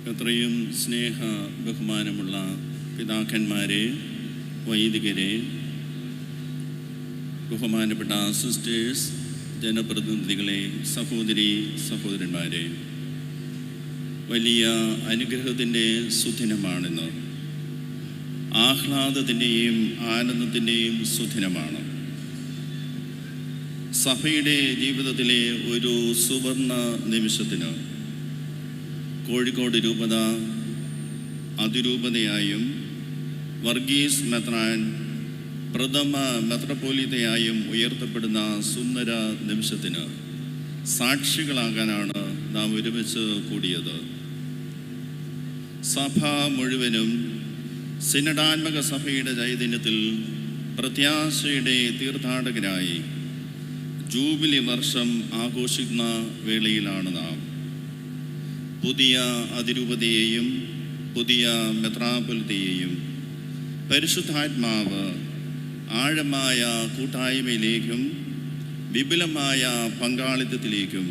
എത്രയും സ്നേഹ ബഹുമാനമുള്ള പിതാക്കന്മാരെ, വൈദികരെ, ബഹുമാനപ്പെട്ട സിസ്റ്റേഴ്സ്, ജനപ്രതിനിധികളെ, സഹോദരി സഹോദരന്മാരെ, വലിയ അനുഗ്രഹത്തിൻ്റെ സുദിനമാണിന്ന്. ആഹ്ലാദത്തിൻ്റെയും ആനന്ദത്തിൻ്റെയും സുദിനമാണ്. സഭയുടെ ജീവിതത്തിലെ ഒരു സുവർണ നിമിഷത്തിന് കോഴിക്കോട് രൂപത അതിരൂപതയായും വർഗീസ് മെത്രാൻ പ്രഥമ മെത്രാപ്പോലീത്തയായും ഉയർത്തപ്പെടുന്ന സുന്ദര നിമിഷത്തിന് സാക്ഷികളാകാനാണ് നാം ഒരുമിച്ച് കൂടിയത്. സഭ മുഴുവനും സിനഡാത്മക സഭയുടെ ചൈതന്യത്തിൽ പ്രത്യാശയുടെ തീർത്ഥാടകരായി ജൂബിലി വർഷം ആഘോഷിക്കുന്ന വേളയിലാണ് നാം. പുതിയ അതിരൂപതയെയും പുതിയ മെത്രാപ്പൊലീത്തയെയും പരിശുദ്ധാത്മാവ് ആഴമായ കൂട്ടായ്മയിലേക്കും വിപുലമായ പങ്കാളിത്തത്തിലേക്കും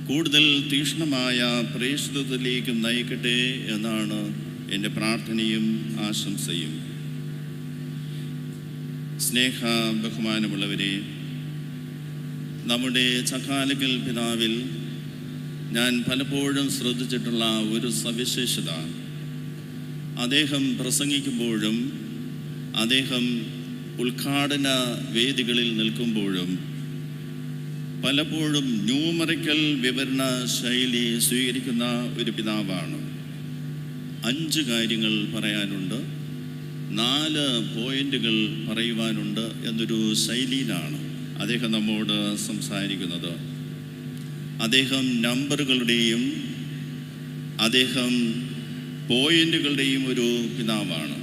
കൂടുതൽ തീക്ഷ്ണമായ പ്രേക്ഷിതത്തിലേക്കും നയിക്കട്ടെ എന്നാണ് എൻ്റെ പ്രാർത്ഥനയും ആശംസയും. സ്നേഹ ബഹുമാനമുള്ളവരെ, നമ്മുടെ ചക്കാലക്കൽ പിതാവിൽ ഞാൻ പലപ്പോഴും ശ്രദ്ധിച്ചിട്ടുള്ള ഒരു സവിശേഷത, അദ്ദേഹം പ്രസംഗിക്കുമ്പോഴും അദ്ദേഹം ഉദ്ഘാടന വേദികളിൽ നിൽക്കുമ്പോഴും പലപ്പോഴും ന്യൂമറിക്കൽ വിവരണ ശൈലി സ്വീകരിക്കുന്ന ഒരു പിതാവാണ്. 5 കാര്യങ്ങൾ പറയാനുണ്ട്, 4 പോയിന്റുകൾ പറയുവാനുണ്ട് എന്നൊരു ശൈലിയിലാണ് അദ്ദേഹം നമ്മോട് സംസാരിക്കുന്നത്. അദ്ദേഹം നമ്പറുകളുടെയും അദ്ദേഹം പോയിന്റുകളുടെയും ഒരു പിതാവാണ്.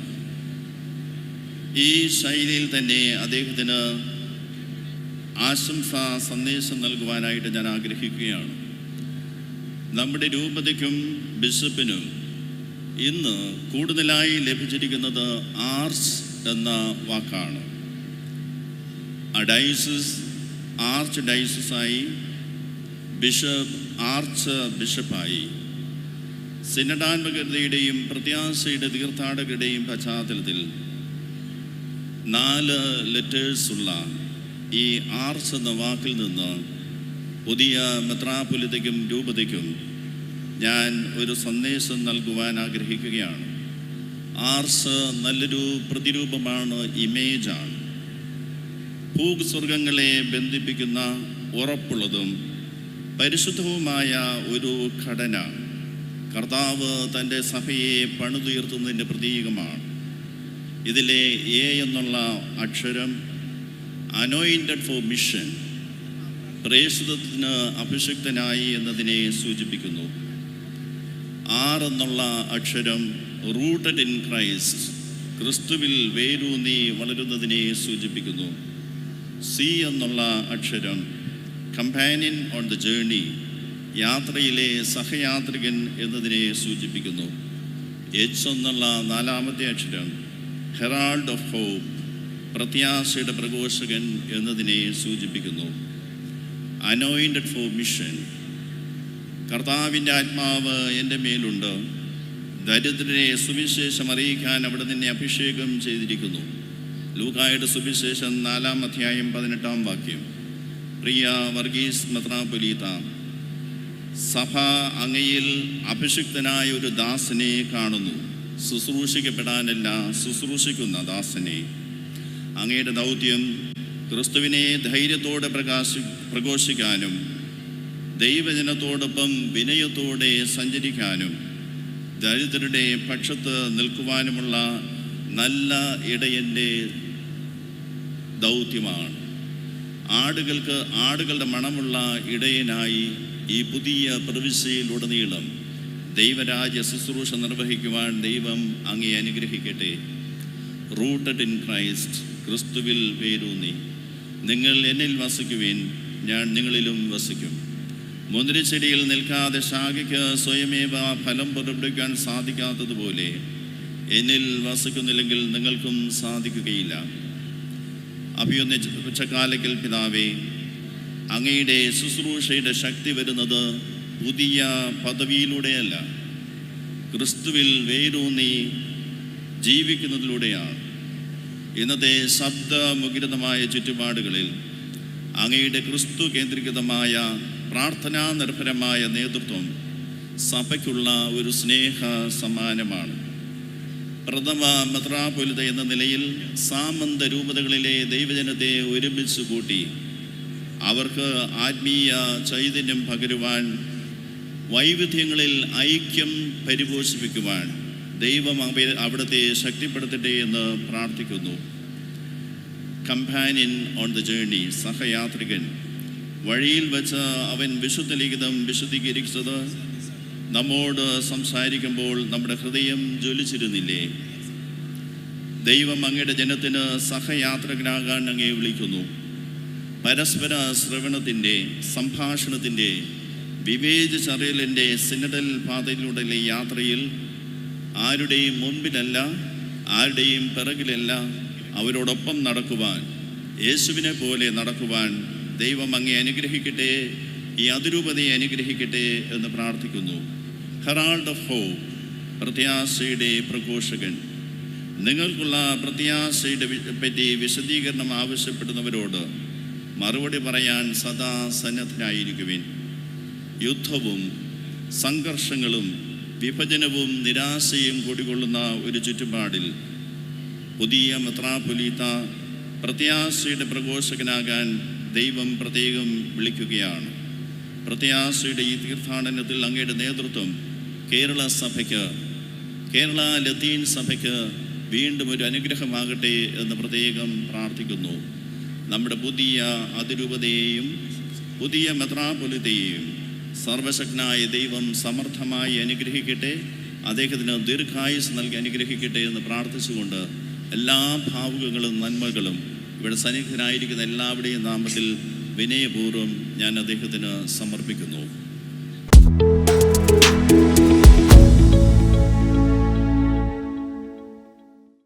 ഈ ശൈലിയിൽ തന്നെ അദ്ദേഹത്തിന് ആശംസാ സന്ദേശം നൽകുവാനായിട്ട് ഞാൻ ആഗ്രഹിക്കുകയാണ്. നമ്മുടെ രൂപതയ്ക്കും ബിഷപ്പിനും ഇന്ന് കൂടുതലായി ലഭിച്ചിരിക്കുന്നത് ആർച്ച് എന്ന വാക്കാണ്. ഡയസിസ് ആർച്ച് ഡയസിസായി, ബിഷപ്പ് ആർച്ച് ബിഷപ്പായി. സിനഡാത്മകതയുടെയും പ്രത്യാശയുടെ തീർത്ഥാടകരുടെയും പശ്ചാത്തലത്തിൽ 4 ലെറ്റേഴ്സുള്ള ഈ ആർച്ച് എന്ന വാക്കിൽ നിന്ന് പുതിയ മെത്രാപ്പൊലീത്തയ്ക്കും രൂപതയ്ക്കും ഞാൻ ഒരു സന്ദേശം നൽകുവാൻ ആഗ്രഹിക്കുകയാണ്. ആർച്ച് നല്ലൊരു പ്രതിരൂപമാണ്, ഇമേജാണ്. ഭൂസ്വർഗങ്ങളെ ബന്ധിപ്പിക്കുന്ന ഉറപ്പുള്ളതും പരിശുദ്ധവുമായ ഒരു ഘടന. കർത്താവ് തൻ്റെ സഭയെ പണിതുയർത്തുന്നതിൻ്റെ പ്രതീകമാണ്. ഇതിലെ എ എന്നുള്ള അക്ഷരം അനോയിൻറ്റഡ് ഫോർ മിഷൻ, പ്രേക്ഷിതത്തിന് അഭിഷിക്തനായി എന്നതിനെ സൂചിപ്പിക്കുന്നു. ആർ എന്നുള്ള അക്ഷരം റൂട്ടഡ് ഇൻ ക്രൈസ്റ്റ്, ക്രിസ്തുവിൽ വേരൂന്നി വളരുന്നതിനെ സൂചിപ്പിക്കുന്നു. സി എന്നുള്ള അക്ഷരം കമ്പാനിയൻ ഓൺ ദ ജേർണി, യാത്രയിലെ സഹയാത്രികൻ എന്നതിനെ സൂചിപ്പിക്കുന്നു. എച്ച് എന്നുള്ള 4ാമത്തെ അക്ഷരം ഹെറാൾഡ് ഓഫ് ഹോപ്പ്, പ്രത്യാശയുടെ പ്രഘോഷകൻ എന്നതിനെ സൂചിപ്പിക്കുന്നു. അനോയിൻറ്റഡ് ഫോർ മിഷൻ, കർത്താവിൻ്റെ ആത്മാവ് എൻ്റെ മേലുണ്ട്, ദരിദ്രരെ സുവിശേഷം അറിയിക്കാൻ അവിടെ നിന്നെ അഭിഷേകം ചെയ്തിരിക്കുന്നു. ലൂക്കായുടെ സുവിശേഷം 4-ാം അധ്യായം 18-ാം വാക്യം. പ്രിയ വർഗീസ് മെത്രാപ്പൊലീത്ത, സഭ അങ്ങയിൽ അഭിഷിക്തനായ ഒരു ദാസനെ കാണുന്നു, ശുശ്രൂഷിക്കപ്പെടാനല്ല ശുശ്രൂഷിക്കുന്ന ദാസനെ. അങ്ങയുടെ ദൗത്യം ക്രിസ്തുവിനെ ധൈര്യത്തോടെ പ്രഘോഷിക്കാനും ദൈവജനത്തോടൊപ്പം വിനയത്തോടെ സഞ്ചരിക്കാനും ദരിദ്രരുടെ പക്ഷത്ത് നിൽക്കുവാനുമുള്ള നല്ല ഇടയൻ്റെ ദൗത്യമാണ്. ആടുകളുടെ മണമുള്ള ഇടയനായി ഈ പുതിയ പ്രവിശ്യയിലുടനീളം ദൈവരാജ്യ ശുശ്രൂഷ നിർവഹിക്കുവാൻ ദൈവം അങ്ങേ അനുഗ്രഹിക്കട്ടെ. റൂട്ടഡ് ഇൻ ക്രൈസ്റ്റ്, ക്രിസ്തുവിൽ വേരൂന്നി. നിങ്ങൾ എന്നിൽ വസിക്കുവിൻ, ഞാൻ നിങ്ങളിലും വസിക്കും. മുന്തിരിച്ചെടിയിൽ നിൽക്കാതെ ശാഖയ്ക്ക് സ്വയമേവ ഫലം പുറപ്പെടുവിക്കാൻ സാധിക്കാത്തതുപോലെ എന്നിൽ വസിക്കുന്നില്ലെങ്കിൽ നിങ്ങൾക്കും സാധിക്കുകയില്ല. അഭിയൊന്ന ചക്കാലക്കൽ പിതാവേ, അങ്ങയുടെ ശുശ്രൂഷയുടെ ശക്തി വരുന്നത് പുതിയ പദവിയിലൂടെയല്ല, ക്രിസ്തുവിൽ വേരൂന്നി ജീവിക്കുന്നതിലൂടെയാണ്. ഇന്നത്തെ ശബ്ദമുഖരിതമായ ചുറ്റുപാടുകളിൽ അങ്ങയുടെ ക്രിസ്തു കേന്ദ്രീകൃതമായ പ്രാർത്ഥനാ നിർഭരമായ നേതൃത്വം സഭയ്ക്കുള്ള ഒരു സ്നേഹ സമ്മാനമാണ്. പ്രഥമ മെത്രാപ്പൊലീത്ത എന്ന നിലയിൽ സാമന്ത രൂപതകളിലെ ദൈവജനത്തെ ഒരുമിച്ച് കൂട്ടി അവർക്ക് ആത്മീയ ചൈതന്യം പകരുവാൻ, വൈവിധ്യങ്ങളിൽ ഐക്യം പരിപോഷിപ്പിക്കുവാൻ ദൈവം അവിടുത്തെ ശക്തിപ്പെടുത്തട്ടെ എന്ന് പ്രാർത്ഥിക്കുന്നു. കമ്പാനിയൻ ഓൺ ദ ജേർണി, സഹയാത്രികൻ. വഴിയിൽ വെച്ച് അവൻ വിശുദ്ധ ലിഖിതം വിശുദ്ധീകരിച്ചത് നമ്മോട് സംസാരിക്കുമ്പോൾ നമ്മുടെ ഹൃദയം ജ്വലിച്ചിരുന്നില്ലേ? ദൈവം അങ്ങയുടെ ജനത്തിന് സഹയാത്രികനാകാൻ അങ്ങയെ വിളിക്കുന്നു. പരസ്പര ശ്രവണത്തിൻ്റെ, സംഭാഷണത്തിൻ്റെ, വിവേചറിയലിൻ്റെ സിനഡൽ പാതയിലൂടെയുള്ള യാത്രയിൽ ആരുടെയും മുൻപിലല്ല, ആരുടെയും പിറകിലല്ല, അവരോടൊപ്പം നടക്കുവാൻ, യേശുവിനെ പോലെ നടക്കുവാൻ ദൈവം അങ്ങേ അനുഗ്രഹിക്കട്ടെ, ഈ അതിരൂപതയെ അനുഗ്രഹിക്കട്ടെ എന്ന് പ്രാർത്ഥിക്കുന്നു. ഹെറാൾഡ് ഓഫ് ഹോപ്പ്, പ്രത്യാശയുടെ പ്രഘോഷകൻ. നിങ്ങൾക്കുള്ള പ്രത്യാശയുടെ പറ്റി വിശദീകരണം ആവശ്യപ്പെടുന്നവരോട് മറുപടി പറയാൻ സദാ സന്നദ്ധനായിരിക്കുവിൻ. യുദ്ധവും സംഘർഷങ്ങളും വിഭജനവും നിരാശയും കുടികൊള്ളുന്ന ഒരു ചുറ്റുപാടിൽ പുതിയ മെത്രാപ്പൊലീത്ത പ്രത്യാശയുടെ പ്രഘോഷകനാകാൻ ദൈവം പ്രത്യേകം വിളിക്കുകയാണ്. പ്രത്യാശയുടെ ഈ തീർത്ഥാടനത്തിൽ അങ്ങയുടെ നേതൃത്വം കേരള സഭയ്ക്ക്, കേരള ലത്തീൻ സഭയ്ക്ക് വീണ്ടും ഒരു അനുഗ്രഹമാകട്ടെ എന്ന് പ്രത്യേകം പ്രാർത്ഥിക്കുന്നു. നമ്മുടെ പുതിയ അതിരൂപതയെയും പുതിയ മെത്രാപ്പൊലീത്തയെയും സർവശക്തനായ ദൈവം സമർത്ഥമായി അനുഗ്രഹിക്കട്ടെ, അദ്ദേഹത്തിന് ദീർഘായുസ് നൽകി അനുഗ്രഹിക്കട്ടെ എന്ന് പ്രാർത്ഥിച്ചുകൊണ്ട് എല്ലാ ഭാവുകങ്ങളും നന്മകളും ഇവിടെ സന്നിഹിതരായിരിക്കുന്ന എല്ലാവരുടെയും നാമത്തിൽ വിനയപൂർവ്വം ഞാൻ അദ്ദേഹത്തിന് സമർപ്പിക്കുന്നു.